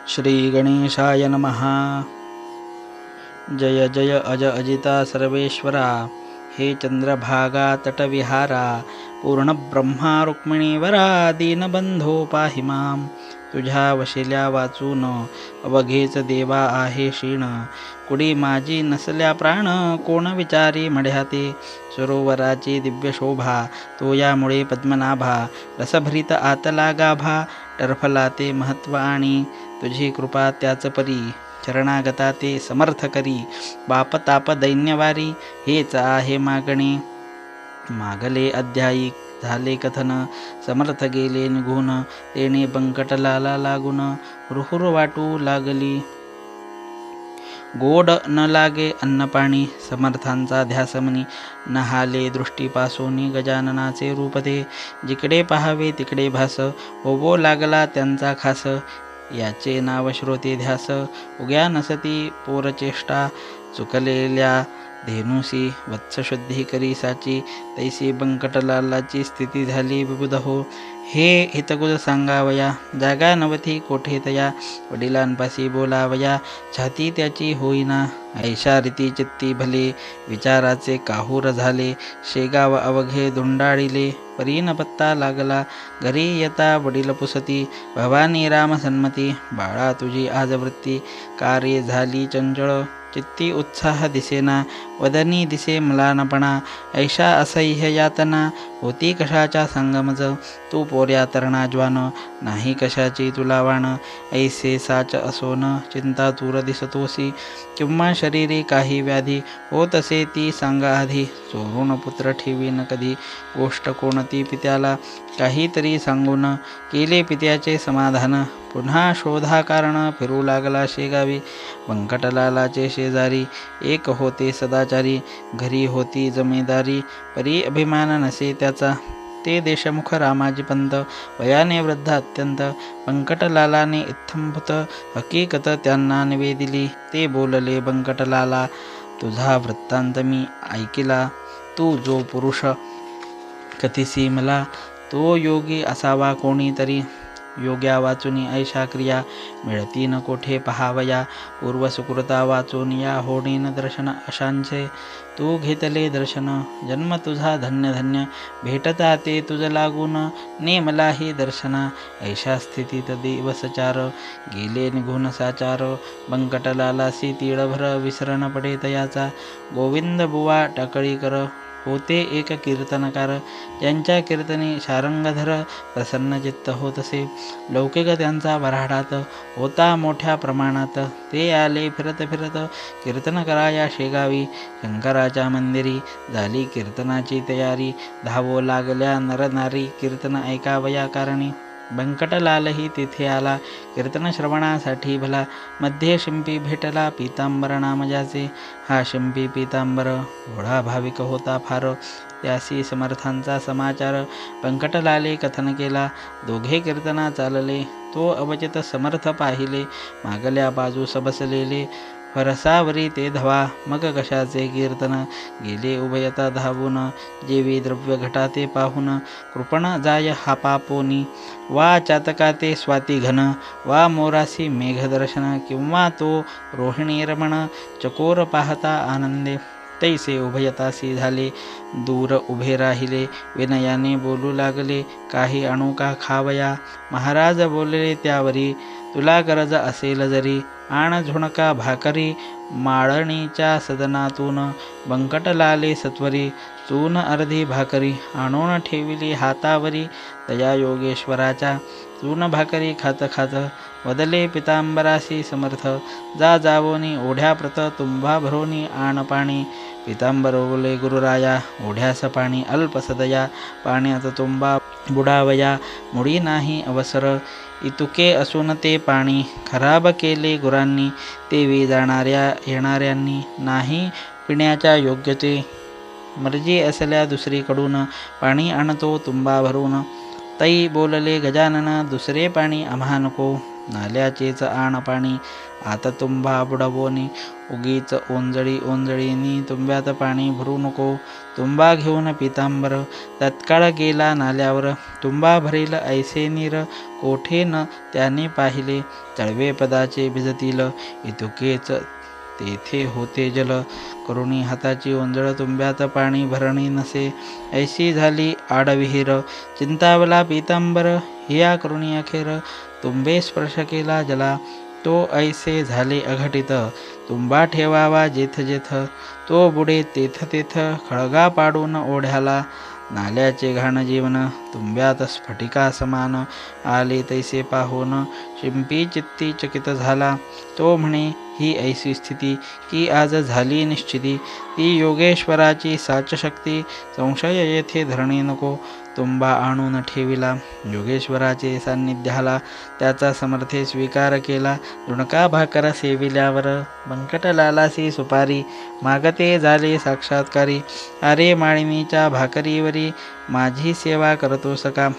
श्री गणेशाय नमः। जय जय अज अजिता सर्वेश्वरा, हे चंद्रभागा तटविहारा, पूर्णब्रह्मा रुक्मिणीवरा, दीनबंधो पाहि मां. तुझ्या वशिल्या वाचून अवघेच देवा आहे क्षीण, कुडी माझी नसल्या प्राण, कोण विचारी मढ्याते. सरोवराची दिव्य शोभा, तो यामुळे पद्मनाभा, रसभरित आतला गाभा, टरफला ते महत्व आणि तुझी कृपा त्याच परी. शरणागता ते समर्थ करी, बाप ताप दैन्यवारी, हेच आहे मागणे. मागले अध्यायी झाले कथन, समर्थ गेले निघून, तेने बंकटलाला लागून, हुरहुर वाटू लागली. गोड न लागे अन्नपाणी, समर्थांचा ध्यासमनी, नहाले दृष्टीपासोनी गजाननाचे रूप ते. जिकडे पहावे तिकडे भास, होवो लागला त्यांचा खास. याचे नाव श्रोते ध्यास, उग्या नसती पोरचेष्टा, चुकलेल्या धेनुसी वत्सशुद्धी करी साची. तैसी बंकटलालाची स्थिती झाली विबुध हो, हे हितगुज सांगावया. जागा नवथी कोठे तया, वडिलांपाशी बोलावया, छाती त्याची होईना. ऐशा रीती चित्ती भले, विचाराचे काहूर झाले. शेगाव अवघे धुंडाळिले, परीन पत्ता लागला. घरी येता वडील पुसती, भवानी राम सन्मती. बाळा तुझी आज वृत्ती, कार्ये झाली चंचळ, चित्ती उत्साह दिसेना. वदनी दिसे म्लानपणा, ऐशा असह्य यातना. होती कशाच्या संगमज, तू पोर्या तरणा ज्वान. नाही कशाची तुला वाण, ऐसे साच असोन. चिंता तूर दिसतोसी, किंवा शरीरी काही व्याधी. होत असे ती सांगा आधी, चोरून पुत्र ठेवीन कधी. गोष्ट कोणती पित्याला, काहीतरी सांगून केले पित्याचे समाधान. पुन्हा शोधा कारण, फिरू लागला शेगावी. बंकटलालाचे शेजारी एक होते सदाचारी, घरी होती जमेदारी. परी अभिमान नसे त्याचा, ते देशमुख रामाजी पंत. वयाने वृद्ध अत्यंत, बंकटलालाने इत्थंभूत हकीकत त्यांना निवेदिली. ते बोलले बंकटलाला, तुझा वृत्तांत मी ऐकिला. तू जो पुरुष कथिसी मला, तो योगी असावा कोणीतरी. योग्या वाचुनी ऐशा क्रिया, मिळती न कोठे पहावया. पूर्वसुकृता वाचून या होणीन दर्शन अशांचे. तू घेतले दर्शन, जन्म तुझा धन्य धन्य. भेटता ते तुझ लागून, ने मलाही दर्शना. ऐशा स्थितीत दिवसचार, गेले निघून साचार. बंकटलालासी तीळभर, विसरण पडे तयाचा. गोविंद बुवा टाकळीकर होते एक कीर्तनकार, ज्यांच्या कीर्तनी शारंगधर प्रसन्नचित्त होतसे. लौकिक त्यांचा वऱ्हाडात होता मोठ्या प्रमाणात. ते आले फिरत फिरत कीर्तन कराया शेगावी. शंकराच्या मंदिरी झाली कीर्तनाची तयारी. धावो लागल्या नरनारी, कीर्तन ऐकावया कारणी. बंकटलालही तिथे आला कीर्तन श्रवणासाठी भला. मध्ये शिंपी भेटला पीतांबर नाम ज्याचे. हा शिंपी पीतांबर भोळा भाविक होता फार. त्यासी समर्थांचा समाचार बंकटलाले कथन केला. दोघे कीर्तना चालले, तो अवचित समर्थ पाहिले. मागल्या बाजूस बसलेले फरसावरी ते धवा. मग कशाचे कीर्तन, गेले उभयता धावून. जेवी द्रव्य घटाते पाहून, कृपण जाय हापापोनी. वा चातका ते स्वाती घन, वा मोरासी मेघदर्शन. किंवा तो रोहिणी रमण, चकोर पाहता आनंदे. तैसे उभयतासी झाले, दूर उभे राहिले. विनयाने बोलू लागले, काही आणू का खावया. महाराज बोलले त्यावरी, तुला गरज असेल जरी, आण झुणका भाकरी. माळणीच्या सदनातून बंकटलाले सत्वरी, चून अर्धी भाकरी आणून ठेविली हातावरी. दया योगेश्वराच्या, चून भाकरी खात खात वदले पितांबरासी समर्थ. जा जावोनी ओढ्याप्रत, तुम्हा भरोनी आण पाणी. पितांबर बोले गुरुराया, ओढ्यास पाणी अल्प सदया. पाण्यात तुंबा बुडावया, मुडी नाही अवसर. इतुके असून ते पाणी, खराब केले गुरांनी. तेवी जाणाऱ्या येणाऱ्यांनी, नाही पिण्याच्या योग्य ते. मर्जी असल्या दुसरीकडून, पाणी आणतो तुंबा भरून. तै बोलले गजानन, दुसरे पाणी आम्हा नको. नाल्याचेच आण पाणी आता तुंबा बुडवोनी उगीच ओंजळीनी तुंब्यात पाणी भरू नको. तुंबा घेऊन पितांबर तत्काळ गेला नाल्यावर तुंबा भरेल ऐसे नीर कोठे न त्याने पाहिले तळवे पदाचे भिजतील इतुकेच तेथे होते जल करुणी हाताची ओंजळ तुंब्यात पाणी भरणी नसे ऐशी झाली आडविहीर चिंतावला पितांबर हिया करुणी अखेर तुंबे स्पर्श केला जला तो ऐसे झाले अघटित तुंबा ठेवावा जेथ जेथ तो बुडे तेथ तेथ खळगा पाडून ओढ्याला नाल्याचे घाण जीवन तुंब्यात स्फटिका समान आले तैसे पाहून शिंपी चित्ती चकित झाला तो म्हणे ही ऐसी स्थिती की आज झाली निश्चिती ती योगेश्वराची साचशक्ती संशय येथे धरणे नको तुंबा आणून ठेविला योगेश्वराचे सान्निध्याला त्याचा समर्थे स्वीकार केला रुणका भाकर सेविल्यावर बंकटलालासी सुपारी मागते झाले साक्षात्कारी अरे माळिनीच्या भाकरीवरी माझी सेवा करतोस का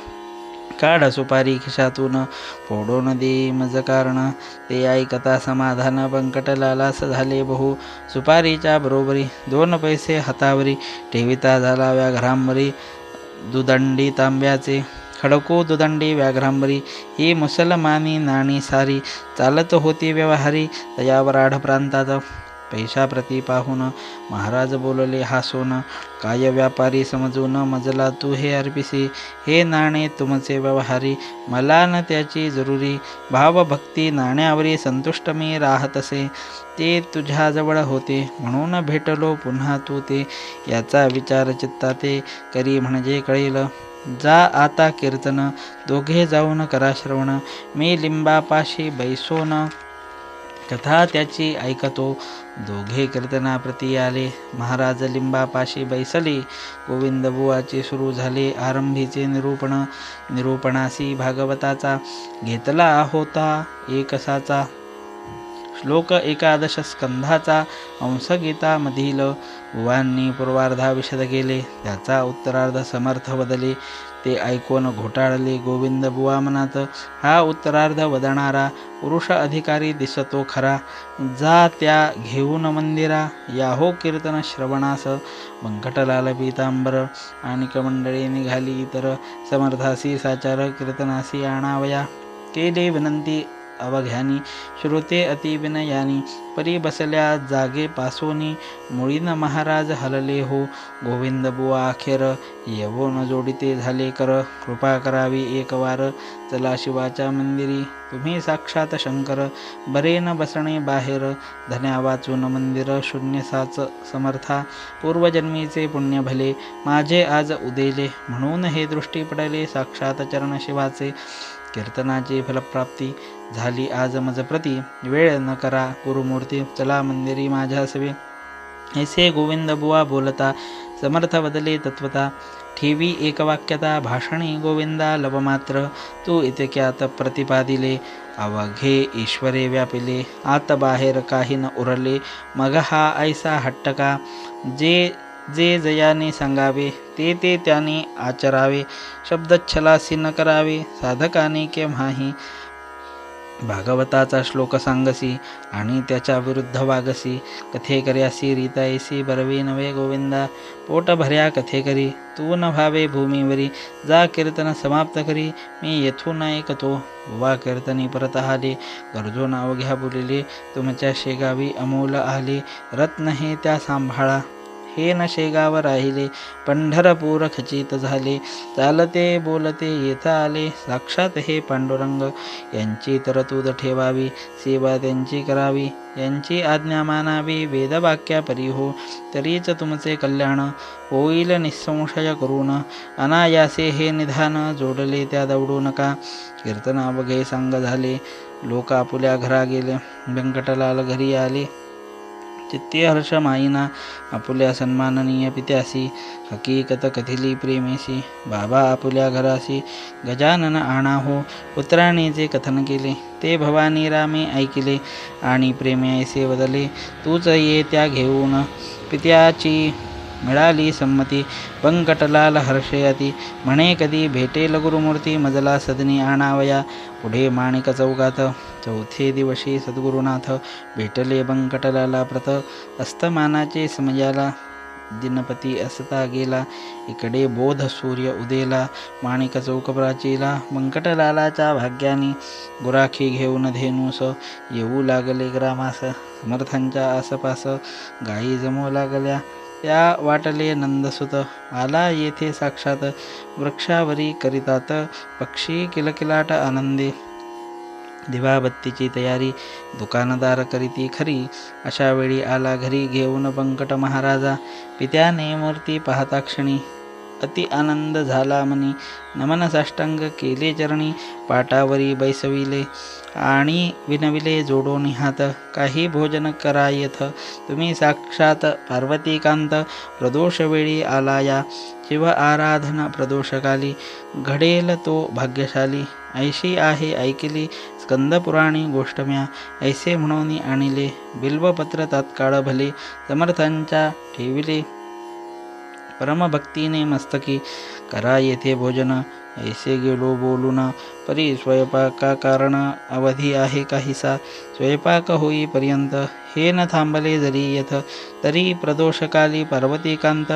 काढ सुपारी खिशातून फोडून दे मज कारण ते ऐकता समाधान बंकटलालास झाले बहु सुपारीच्या बरोबरी 2 पैसे हातावरी ठेविता झाला व्याघ्रांबरी दुदंडी तांब्याचे खडको दुदंडी व्याघ्रांबरी ही मुसलमानी नाणी सारी चालत होती व्यवहारी तयावर आढ प्रांतात पैशाप्रती पाहून महाराज बोलले हासून काय व्यापारी समजून मजला तू हे अर्पिसी हे नाणे तुमचे व्यवहारी मला न त्याची जरुरी भावभक्ती नाण्यावरी संतुष्ट मी राहतसे ते तुझ्याजवळ होते म्हणून भेटलो पुन्हा तू ते याचा विचार चित्ताते करी म्हणजे कळेल जा आता कीर्तन दोघे जाऊन करा श्रवण मी लिंबापाशी बैसोन कथा त्याची ऐकतो दोघे कीर्तनाप्रती आले महाराज लिंबापाशी बैसले गोविंदबुवाचे सुरू झाले आरंभीचे निरूपणासी भागवताचा घेतला होता एकसाचा श्लोक 11 स्कंधाचा अंशगीतामधील बुवांनी पूर्वार्धा विशद केले त्याचा उत्तरार्ध समर्थ बदले ते ऐकून घोटाळले गोविंद बुवा मनात हा उत्तरार्ध वदणारा पुरुष अधिकारी दिसतो खरा जा त्या घेऊन मंदिरा याहो कीर्तन श्रवणास बंकटलाल पीतांबर आणि मंडळी निघाली तर समर्थासी साचार कीर्तनासी आणावया केले विनंती अवघ्यानी श्रोते अति विनयानी परी बसल्या जागे पासोनी मुळीन महाराज हलले हो गोविंद बुवा अखेर येवोन जोडिते झाले कर कृपा करावी एक वार चला शिवाच्या मंदिरी तुम्ही साक्षात शंकर बरे न बसणे बाहेर धन्या वाचून मंदिर शून्य साच समर्था पूर्वजन्मीचे पुण्य भले माझे आज उदेले म्हणून हे दृष्टी पडले साक्षात चरण शिवाचे कीर्तनाची फलप्राप्ती झाली आज मज प्रती वेळ न करा गुरुमूर्ती चला मंदिरी माझ्या सवे ऐसे गोविंद बुवा बोलता समर्थ बदले तत्वता ठेवी एकवाक्यता भाषणी गोविंदा लवमात्र तू इतक्यात प्रतिपादिले अवघे ईश्वरे व्यापिले आत बाहेर काही न उरले मग हा ऐसा हट्टका जे जयाने सांगावे ते त्याने आचरावे शब्दच्छलासी न करावे साधकाने केव्हाही भागवताचा श्लोक सांगसी आणि त्याच्या विरुद्ध वागसी कथे कर्यासी रीतायसी बरवी नवे गोविंदा पोट भर्या कथे करी तू न भावे भूमीवरी जा कीर्तन समाप्त करी मी येथून ऐकतो वा कीर्तनी परत आले गरजून अवघ्या बोलिले तुमच्या शेगावी अमोल आले रत्न हे त्या सांभाळा हे न शेगाव राहिले पंढरपूर खचित झाले चालते बोलते येता आले साक्षात हे पांडुरंग यांची तरतूद ठेवावी सेवा त्यांची करावी यांची आज्ञा मानावी वेदवाक्या परी हो तरीच तुमचे कल्याण होईल निसंशय करून अनायासे हे निधान जोडले त्या दौडू नका कीर्तन अवघे सांग झाले लोक आपुल्या घरा गेले व्यंकटलाल घरी आले चित्ते हर्ष माईना आपुल्या सन्माननीय पित्यासी हकीकत कथिली प्रेमेसी बाबा आपुल्या घरासी गजानन आणा हो पुत्राने जे कथन केले ते भवानी रामे ऐकिले आणि प्रेमे ऐसे बदले तूच ये त्या घेऊन पित्याची मिळाली संमती व्यंकटलाल हर्षयती म्हणे कधी भेटेल गुरुमूर्ती मजला सदनी आणावया पुढे माणिक चौकात चौथे दिवशी सद्गुरुनाथ भेटले बंकटलाला प्रत अस्तमानाचे समयाला दिनपती असता गेला. इकडे बोध सूर्य उदेला माणिक चौक प्राचीला. बंकटलालाच्या भाग्याने गुराखी घेऊन धेनूस येऊ लागले ग्रामास. समर्थांच्या आसपास गायी जमू लागल्या. त्या वाटले नंदसुत आला येथे साक्षात. वृक्षावरी करीतात पक्षी किलकिलाट आनंदी. दिवाबत्तीची तयारी दुकानदार करीती खरी. अशा वेळी आला घरी घेऊन बंकट महाराजा. पित्याने मूर्ती पाहता क्षणी अति आनंद झाला मनी. नमन साष्टांग केले चरणी पाटावरी बैसविले आणि विनविले जोडून हात. काही भोजन करायथ तुम्ही साक्षात पार्वतीकांत. प्रदोष वेळी आला या शिव आराधना प्रदोषकाली. घडेल तो भाग्यशाली ऐशी आहे ऐकली स्कंदपुराणी गोष्ट म्या. ऐसे म्हणून आणिले बिल्वपत्र तात्काळ भले. समर्थांच्या ठेविले परमभक्तीने मस्तकी. करा येथे भोजन ऐसे गेलो बोलून. परी स्वयंपाका कारण अवधी आहे काहीसा. स्वयंपाक होईपर्यंत हे न थांबले जरी येथ. तरी प्रदोषकाली पार्वतीकांत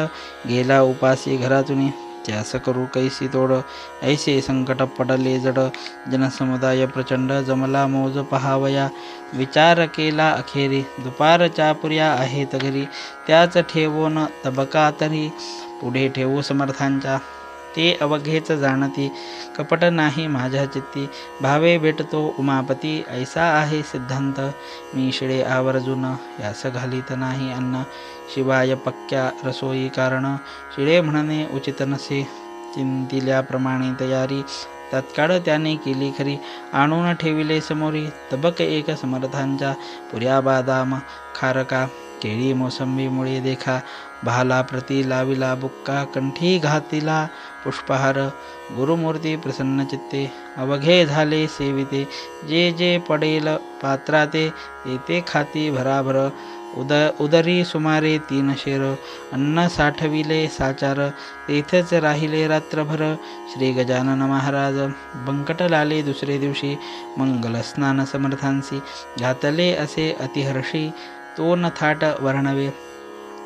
गेला उपासी घरातून. त्यास करू कैसी तोड ऐसे संकट पडले जड. जनसमुदाय प्रचंड जमला मौज पहावया. विचार केला अखेरी दुपारच्या पुर्या आहेत घरी. त्याच ठेवून तबका तरी पुढे ठेवू समर्थांच्या. ते अवघेच जाणती कपट नाही माझ्या चित्ती. भावे भेटतो उमापती ऐसा आहे सिद्धांत. मी शिळे आवर्जून यास घालीत नाही अन्न. शिवाय पक्क्या रसोई कारण शिळे म्हणणे उचित नसे. चिंतिल्याप्रमाणे तयारी तत्काळ त्याने केली खरी. आणून ठेविले समोरी तबक एक समर्थांच्या. पुऱ्या बादाम खारका केळी मोसंबी मुळे देखा. भाला प्रती लाविला बुक्का कंठी घातिला पुष्पहार. गुरुमूर्ती प्रसन्न चित्ते अवघे झाले सेविते. जे जे पडेल पात्राते ते खाती भराभर. उदरी सुमारे 3 शेर अन्न साठविले साचार. तेथेच राहिले रात्रभर. श्री गजानन महाराज बंकटलाले दुसरे दिवशी. मंगल स्नान समर्थांसी घातले असे अतिहर्षी. तो न थाट वर्णवे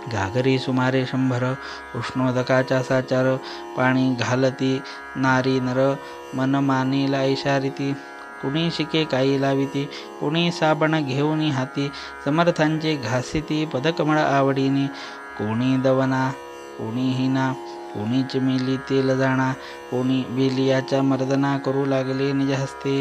घागरी सुमारे 100. उष्णोदकाच्या साचार पाणी घालती नारी नर. मन मानेला इशारिती कुणी शिके काही लाविती. कुणी साबण घेऊन हाती समर्थांचे घासिती पदकमळ आवडीने. कोणी दवना कोणी हिना कोणी चिमिली तेल जाणा. कोणी बेलियाच्या मर्दना करू लागले निजहस्ते.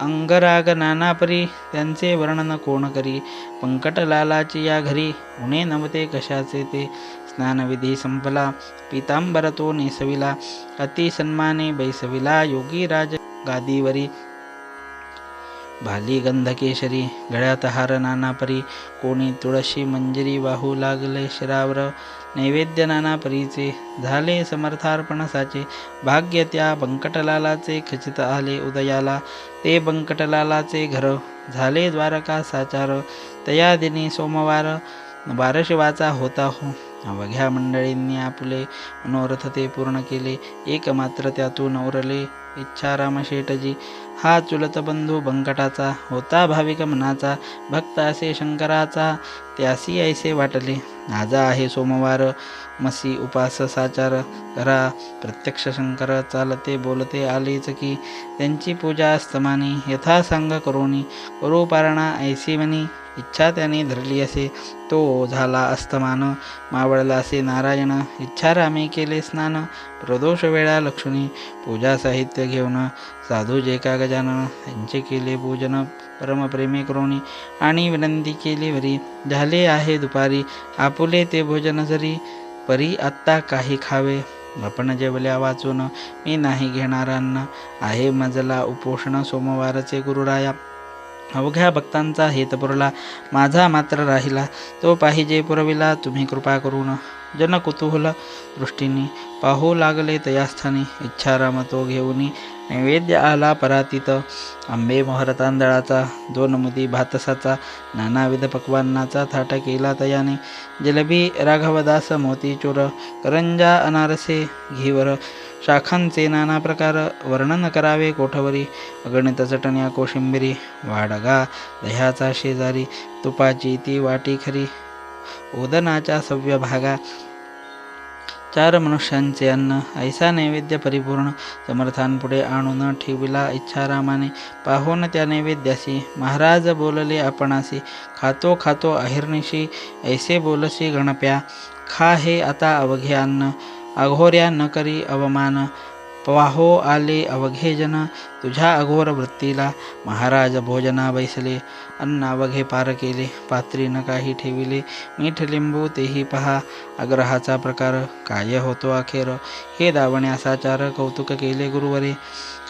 अंगराग नानापरी त्यांचे वर्णन कोण करी. पंकटलालाची या घरी उणे नव्हते कशाचे ते. स्नानविधी संपला पितांबर तो नेसविला. अति सन्माने बैसविला योगी राज गादीवरी. भाली गंधकेशरी गळ्यात हार नानापरी. कोणी तुळशी मंजिरी वाहू लागले शिरावर. नैवेद्य नानापरीचे झाले समर्थार्पणसाचे. भाग्य त्या बंकटलालाचे खचित आले उदयाला. ते बंकटलालाचे घर झाले द्वारका साचार. तया दिनी सोमवार बारशिवाचा होता हो. अवघ्या मंडळींनी आपुले मनोरथ ते पूर्ण केले. एकमात्र त्यातून उरले इच्छा रामशेठजी. हा चुलत बंधू बंकटाचा होता भाविक मनाचा. भक्त असे शंकराचा त्यासी ऐसे वाटले. आज आहे सोमवार मसी उपास साचार करा. प्रत्यक्ष शंकर चालते बोलते आलेच की. त्यांची पूजा स्तमानी यथासांग करोनी. करू पारणा ऐसी मनी. इच्छा त्याने धरली असे तो झाला अस्तमान. मावळला असे नारायण इच्छा रामे केले स्नान. प्रदोष वेळा लक्ष्मी पूजा साहित्य घेऊन. साधू जे का गजानन त्यांचे केले पूजन परमप्रेमी करोनी. आणि विनंती केली वरी झाले आहे दुपारी. आपुले ते भोजन जरी परी आत्ता काही खावे. आपण जेवल्या वाचून मी नाही घेणार अन्न. आहे मजला उपोषण सोमवारचे गुरुराया. अवघ्या भक्तांचा हेत पुरला माझा मात्र राहिला. तो पाहिजे पुरविला तुम्ही कृपा करून. जन कुतूहल दृष्टीने पाहू लागले तयास्थानी. इच्छाराम तो घेऊनी नैवेद्य आला परातीत. आंबे मोहर तांदळाचा 2 मुदी भातसाचा. नानाविध पक्वान्नाचा थाट केला तयाने. जिलबी राघवदास मोतीचूर. करंजा अनारसे घीवर. शाखांचे नाना प्रकार वर्णन करावे कोठवरी. अगणित चटण्या कोशिंबिरी, वाडगा दह्याचा शेजारी. तुपाची ती वाटी खरी, ओदनाच्या सव्य भागा. 4 मनुष्यांचे अन्न, ऐसा नैवेद्य परिपूर्ण. समर्थांपुढे आणून ठेविला इच्छारामाने. पाहून त्या नैवेद्यासी महाराज बोलले आपणासी. खातो खातो अहिर्निशी, ऐसे बोलसी गणप्या. खा हे आता अवघे अन्न, अघोऱ्या न करी अवमान. पाहो आले अवघे जन, तुझ्या अघोर वृत्तीला. महाराज भोजना बैसले, अन्न अवघे पार केले. पात्री न काही ठेविले, मीठ लिंबू तेही पहा. आग्रहाचा प्रकार काय होतो अखेर, हे दावण्यासाचार कौतुक केले गुरुवरे.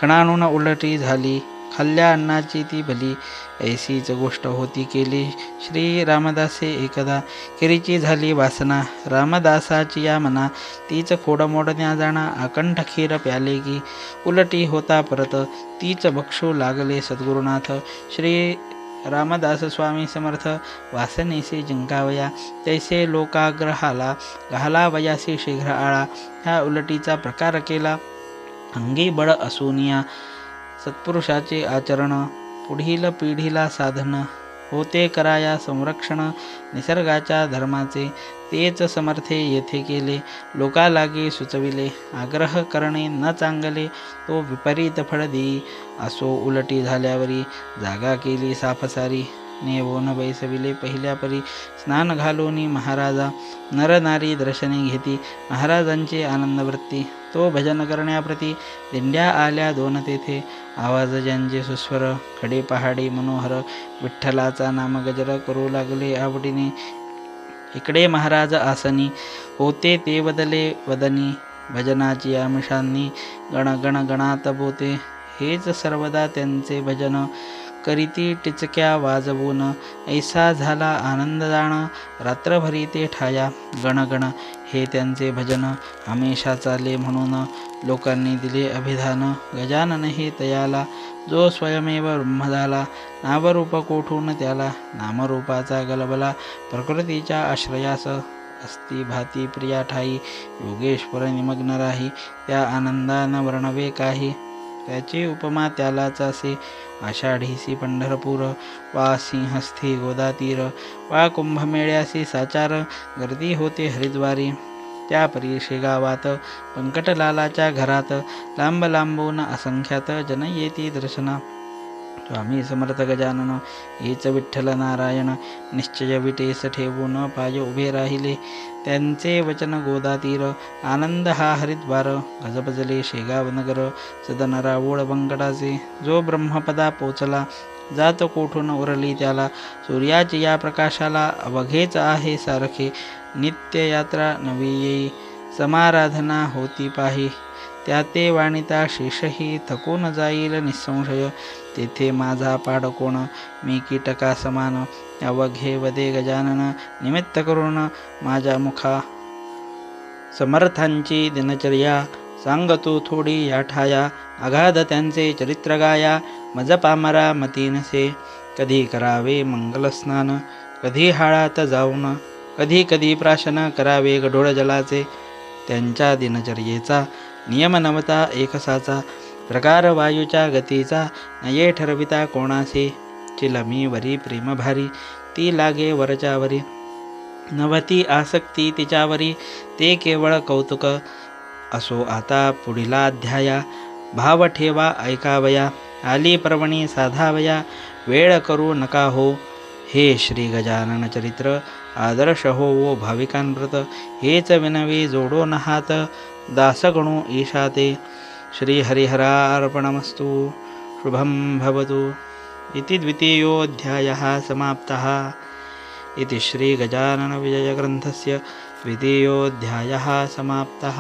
खणाणून उलटी झाली, खाल्ल्या अन्नाची ती भली. ऐसीच गोष्ट होती केली श्री रामदासे एकदा. खिरीची झाली वासना, रामदासाची या मना. तीच खोडमोडण्या जाणा, अकंठ खीर प्याले की. उलटी होता परत, तीच भक्षू लागले सद्गुरुनाथ. श्री रामदास स्वामी समर्थ, वासनेसी जिंकावया. तैसे लोकाग्रहाला, घालावयासी शीघ्र आळा. ह्या उलटीचा प्रकार केला अंगी बळ असूनिया. सत्पुरुषाचे आचरण, पुढील पिढीला साधन. होते कराया संरक्षण, निसर्गाच्या धर्माचे. तेच समर्थे येथे केले, लोकालागे सुचविले. आग्रह करणे न चांगले, तो विपरीत फळ देई. असो उलटी झाल्यावरी, जागा केली साफसारी. नेवोन बैसविले पहिल्या परी, स्नान घालोनी महाराजा. नर नारी दर्शने घेती, महाराजांची आनंदवृत्ती. तो भजन करण्याप्रती, दिंड्या आल्या 2 तेथे. आवाज ज्यांचे सुस्वर, खडे पहाडे मनोहर. विठ्ठलाचा नाम गजर करू लागले आवडीने. इकडे महाराज आसनी, होते ते बदले वदनी. भजनाची आमिषांनी, गण गण गणात बोते. हेच सर्वदा त्यांचे भजन, करीती टिचक्या वाजवून. ऐसा झाला आनंद जाण, रात्रभरी ते ठाया. गण गण हे त्यांचे भजन, हमेशा चाले म्हणून. लोकांनी दिले अभिधान, गजानन हे तयाला. जो स्वयमेव ब्रह्म झाला, नामरूप कोठून त्याला. नामरूपाचा गलबला, प्रकृतीच्या आश्रयास. अस्ति भाती प्रिया ठाई, योगेश्वर निमग्न राही. त्या आनंदान वर्णवे काही, त्याची उपमा त्यालाच असे. आषाढीसी पंढरपूर, वा सिंहस्थी गोदातीर. वा कुंभमेळ्यासी साचार, गर्दी होते हरिद्वारी. त्या परी शेगावात, पंकटलालाच्या घरात. लांब लांबून असंख्यात जन येती दर्शना. स्वामी समर्थ गजानन, हेच विठ्ठल नारायण. निश्चय विटेस ठेवून पाय उभे राहिले. त्यांचे वचन गोदातीर, आनंद हा हरिद्वार. गजबजले शेगाव नगर, सदन रावूळ बंकटाचे. जो ब्रह्मपदा पोचला, जात कोठून उरली त्याला. सूर्याची या प्रकाशाला, अवघेच आहे सारखे. नित्य यात्रा नवी येई, समाराधना होती पाही. त्या ते वाणिता शेषही, थकून जाईल निसंशय. तेथे माझा पाड कोण, मी कीटका समान. अवघे वदे गजानन, निमित्त करून माझ्या मुखा. समर्थांची दिनचर्या, सांगतो थोडी या ठाया. अगाध त्यांचे चरित्र गाया, मज पामरा मतीनसे. कधी करावे मंगलस्नान, कधी हाळात जाऊन. कधी कधी प्राशन करावे गढूळ जलाचे. त्यांच्या दिनचर्येचा नियम नवता एकसाचा. प्रकार वायूच्या गतीचा, नये ठरविता कोणासे. चिलमी वरी प्रेम भारी, ती लागे वरच्यावरी. नवती आसक्ती तिच्यावरी, ते केवळ कौतुक. असो आता पुढीला अध्याया, भाव ठेवा ऐकावया. आली पर्वणी साधावया, वेळ करू नका हो. हे श्री गजानन चरित्र, आदर्श हो वो भाविकांव्रत. हेच विनवे जोडोन हात, दासगणू ईशाते. श्री हरिहरार्पणमस्तु. शुभं भवतु. इति द्वितीयोऽध्यायः समाप्तः. इति श्री गजानन विजय ग्रन्थस्य द्वितीयोऽध्यायः समाप्तः.